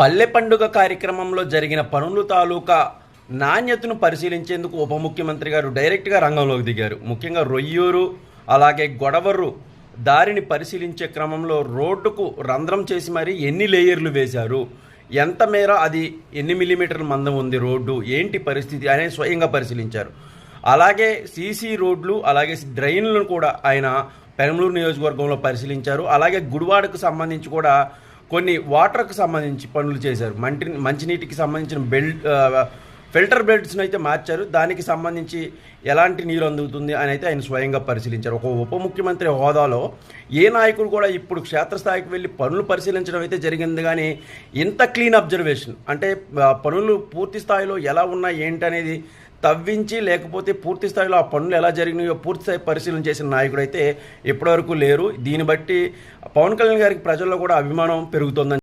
పల్లె పండుగ కార్యక్రమంలో జరిగిన పనుల తాలూకా నాణ్యతను పరిశీలించేందుకు ఉప ముఖ్యమంత్రి గారు డైరెక్ట్గా రంగంలోకి దిగారు. ముఖ్యంగా రొయ్యూరు అలాగే గొడవరు దారిని పరిశీలించే క్రమంలో రోడ్డుకు రంధ్రం చేసి మరీ ఎన్ని లేయర్లు వేశారు, ఎంత మేర అది ఎన్ని మిల్లీమీటర్ల మందం ఉంది రోడ్డు, ఏంటి పరిస్థితి అనేది స్వయంగా పరిశీలించారు. అలాగే సీసీ రోడ్లు అలాగే డ్రైన్లను కూడా ఆయన పెరంబలూరు నియోజకవర్గంలో పరిశీలించారు. అలాగే గుడివాడకు సంబంధించి కూడా కొన్ని వాటర్కి సంబంధించి పనులు చేశారు. మంచినీటికి సంబంధించిన ఫిల్టర్ బెల్ట్స్ని అయితే మార్చారు. దానికి సంబంధించి ఎలాంటి నీరు అందుతుంది అని అయితే ఆయన స్వయంగా పరిశీలించారు. ఒక ఉప ముఖ్యమంత్రి హోదాలో ఏ నాయకుడు కూడా ఇప్పుడు క్షేత్రస్థాయికి వెళ్ళి పనులు పరిశీలించడం అయితే జరిగింది. కానీ ఇంత క్లీన్ అబ్జర్వేషన్ అంటే పనులు పూర్తి స్థాయిలో ఎలా ఉన్నాయి ఏంటనేది తవ్వించి లేకపోతే పూర్తి స్థాయిలో ఆ పనులు ఎలా జరిగినాయో పూర్తి స్థాయి పరిశీలన చేసిన నాయకుడు అయితే ఇప్పటివరకు లేరు. దీన్ని బట్టి పవన్ కళ్యాణ్ గారికి ప్రజల్లో కూడా అభిమానం పెరుగుతోందని